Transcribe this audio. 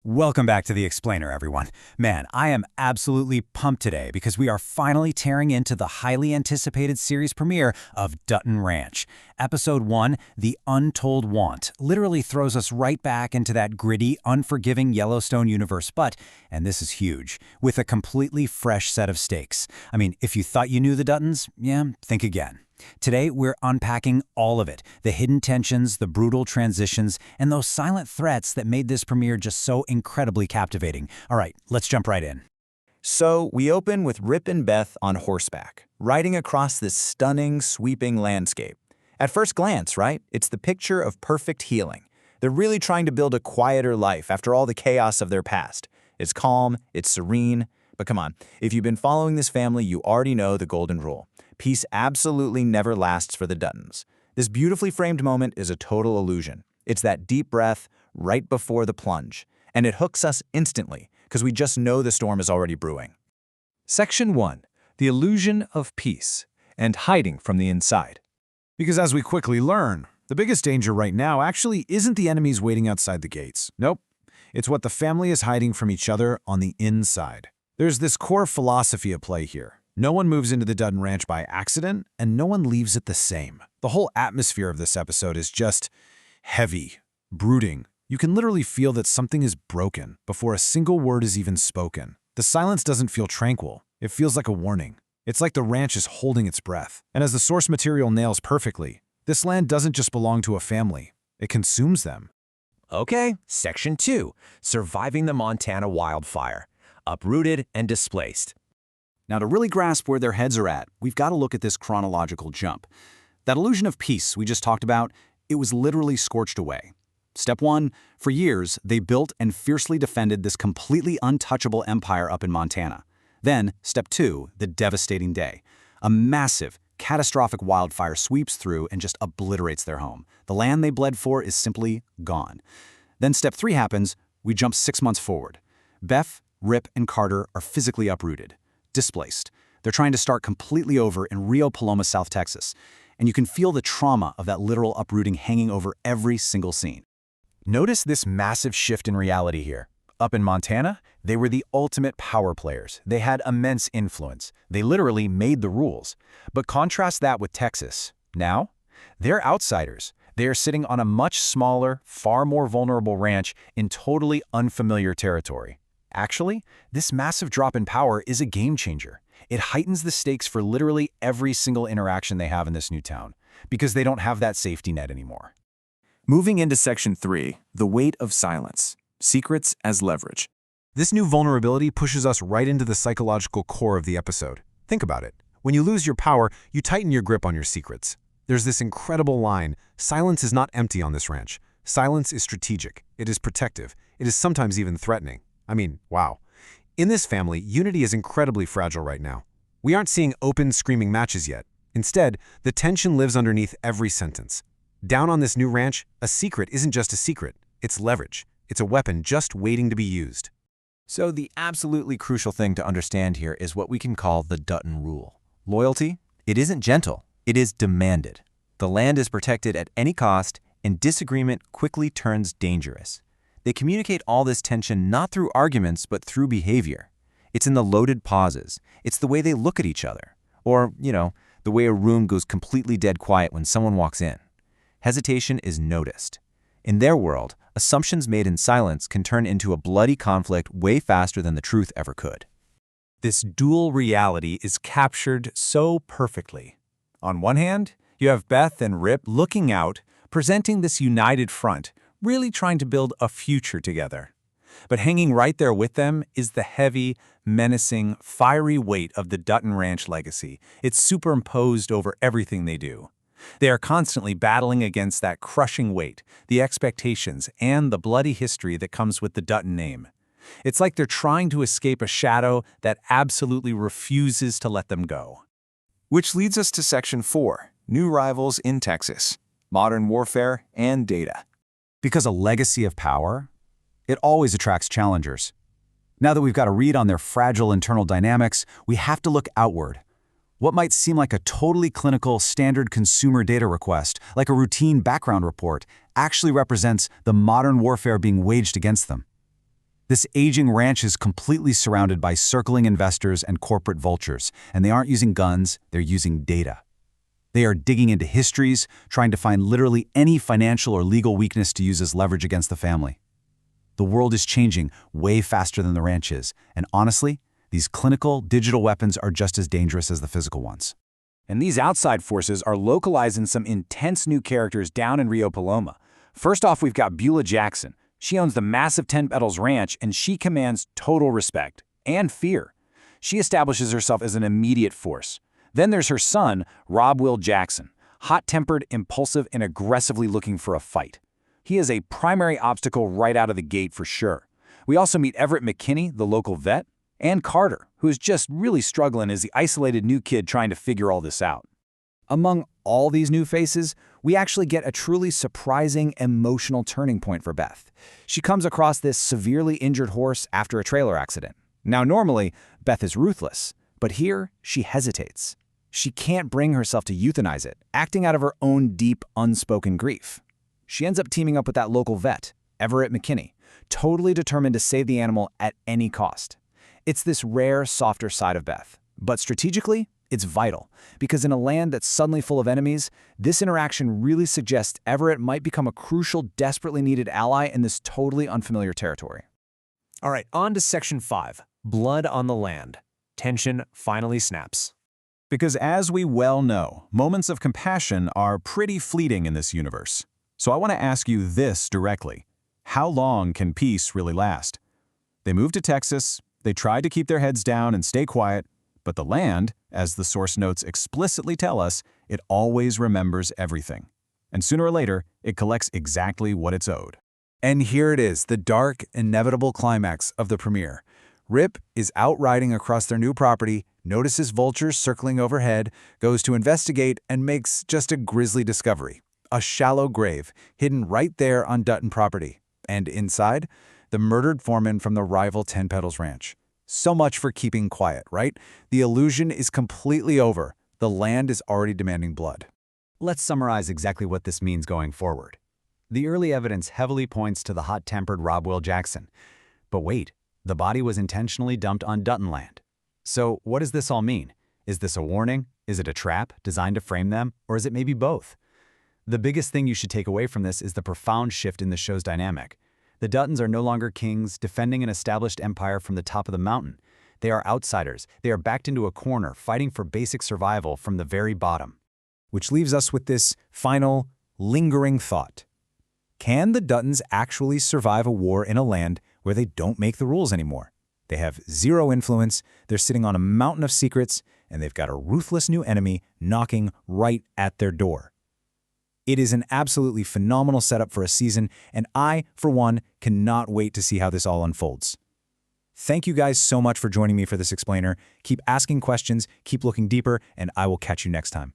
Welcome back to The Explainer, everyone. Man, I am absolutely pumped today because we are finally tearing into the highly anticipated series premiere of Dutton Ranch. Episode 1, The Untold Want, literally throws us right back into that gritty, unforgiving Yellowstone universe, but, and this is huge, with a completely fresh set of stakes. I mean, if you thought you knew the Duttons, yeah, think again. Today, we're unpacking all of it, the hidden tensions, the brutal transitions, and those silent threats that made this premiere just so incredibly captivating. All right, let's jump right in. So we open with Rip and Beth on horseback, riding across this stunning, sweeping landscape. At first glance, right, it's the picture of perfect healing. They're really trying to build a quieter life after all the chaos of their past. It's calm, it's serene, but come on, if you've been following this family, you already know the golden rule. Peace absolutely never lasts for the Duttons. This beautifully framed moment is a total illusion. It's that deep breath right before the plunge, and it hooks us instantly because we just know the storm is already brewing. Section 1. The illusion of peace and hiding from the inside. Because as we quickly learn, the biggest danger right now actually isn't the enemies waiting outside the gates. Nope. It's what the family is hiding from each other on the inside. There's this core philosophy at play here. No one moves into the Dutton Ranch by accident, and no one leaves it the same. The whole atmosphere of this episode is just heavy, brooding. You can literally feel that something is broken before a single word is even spoken. The silence doesn't feel tranquil. It feels like a warning. It's like the ranch is holding its breath. And as the source material nails perfectly, this land doesn't just belong to a family. It consumes them. Okay, Section 2. Surviving the Montana wildfire. Uprooted and displaced. Now, to really grasp where their heads are at, we've got to look at this chronological jump. That illusion of peace we just talked about, it was literally scorched away. Step 1, for years, they built and fiercely defended this completely untouchable empire up in Montana. Then, Step 2, the devastating day. A massive, catastrophic wildfire sweeps through and just obliterates their home. The land they bled for is simply gone. Then Step 3 happens, we jump 6 months forward. Beth, Rip, and Carter are physically uprooted. Displaced. They're trying to start completely over in Rio Paloma, South Texas, and you can feel the trauma of that literal uprooting hanging over every single scene. Notice this massive shift in reality here. Up in Montana, they were the ultimate power players. They had immense influence. They literally made the rules. But contrast that with Texas. Now, they're outsiders. They are sitting on a much smaller, far more vulnerable ranch in totally unfamiliar territory. Actually, this massive drop in power is a game changer. It heightens the stakes for literally every single interaction they have in this new town, because they don't have that safety net anymore. Moving into Section 3, the weight of silence. Secrets as leverage. This new vulnerability pushes us right into the psychological core of the episode. Think about it. When you lose your power, you tighten your grip on your secrets. There's this incredible line, silence is not empty on this ranch. Silence is strategic. It is protective. It is sometimes even threatening. I mean, wow. In this family, unity is incredibly fragile right now. We aren't seeing open, screaming matches yet. Instead, the tension lives underneath every sentence. Down on this new ranch, a secret isn't just a secret. It's leverage. It's a weapon just waiting to be used. So the absolutely crucial thing to understand here is what we can call the Dutton rule. Loyalty, it isn't gentle, it is demanded. The land is protected at any cost, and disagreement quickly turns dangerous. They communicate all this tension not through arguments, but through behavior. It's in the loaded pauses. It's the way they look at each other. Or, the way a room goes completely dead quiet when someone walks in. Hesitation is noticed. In their world, assumptions made in silence can turn into a bloody conflict way faster than the truth ever could. This dual reality is captured so perfectly. On one hand, you have Beth and Rip looking out, presenting this united front, really trying to build a future together. But hanging right there with them is the heavy, menacing, fiery weight of the Dutton Ranch legacy. It's superimposed over everything they do. They are constantly battling against that crushing weight, the expectations, and the bloody history that comes with the Dutton name. It's like they're trying to escape a shadow that absolutely refuses to let them go. Which leads us to Section 4, new rivals in Texas, modern warfare and data. Because a legacy of power, it always attracts challengers. Now that we've got a read on their fragile internal dynamics, we have to look outward. What might seem like a totally clinical, standard consumer data request, like a routine background report, actually represents the modern warfare being waged against them. This aging ranch is completely surrounded by circling investors and corporate vultures, and they aren't using guns, they're using data. They are digging into histories, trying to find literally any financial or legal weakness to use as leverage against the family. The world is changing way faster than the ranch is, and honestly, these clinical, digital weapons are just as dangerous as the physical ones. And these outside forces are localizing some intense new characters down in Rio Paloma. First off, we've got Beulah Jackson. She owns the massive 10 Petals Ranch, and she commands total respect and fear. She establishes herself as an immediate force. Then there's her son, Will Jackson, hot-tempered, impulsive, and aggressively looking for a fight. He is a primary obstacle right out of the gate for sure. We also meet Everett McKinney, the local vet, and Carter, who is just really struggling as the isolated new kid trying to figure all this out. Among all these new faces, we actually get a truly surprising emotional turning point for Beth. She comes across this severely injured horse after a trailer accident. Now, normally, Beth is ruthless, but here she hesitates. She can't bring herself to euthanize it, acting out of her own deep, unspoken grief. She ends up teaming up with that local vet, Everett McKinney, totally determined to save the animal at any cost. It's this rare, softer side of Beth. But strategically, it's vital, because in a land that's suddenly full of enemies, this interaction really suggests Everett might become a crucial, desperately needed ally in this totally unfamiliar territory. All right, on to Section 5, Blood on the Land. Tension finally snaps. Because as we well know, moments of compassion are pretty fleeting in this universe. So I want to ask you this directly. How long can peace really last? They moved to Texas, they tried to keep their heads down and stay quiet, but the land, as the source notes explicitly tell us, it always remembers everything. And sooner or later, it collects exactly what it's owed. And here it is, the dark, inevitable climax of the premiere. Rip is out riding across their new property, notices vultures circling overhead, goes to investigate, and makes just a grisly discovery. A shallow grave, hidden right there on Dutton property. And inside, the murdered foreman from the rival 10 Petals Ranch. So much for keeping quiet, right? The illusion is completely over. The land is already demanding blood. Let's summarize exactly what this means going forward. The early evidence heavily points to the hot-tempered Will Jackson. But wait, the body was intentionally dumped on Dutton land. So what does this all mean? Is this a warning? Is it a trap designed to frame them? Or is it maybe both? The biggest thing you should take away from this is the profound shift in the show's dynamic. The Duttons are no longer kings defending an established empire from the top of the mountain. They are outsiders. They are backed into a corner, fighting for basic survival from the very bottom. Which leaves us with this final, lingering thought. Can the Duttons actually survive a war in a land where they don't make the rules anymore? They have zero influence, they're sitting on a mountain of secrets, and they've got a ruthless new enemy knocking right at their door. It is an absolutely phenomenal setup for a season, and I, for one, cannot wait to see how this all unfolds. Thank you guys so much for joining me for this explainer. Keep asking questions, keep looking deeper, and I will catch you next time.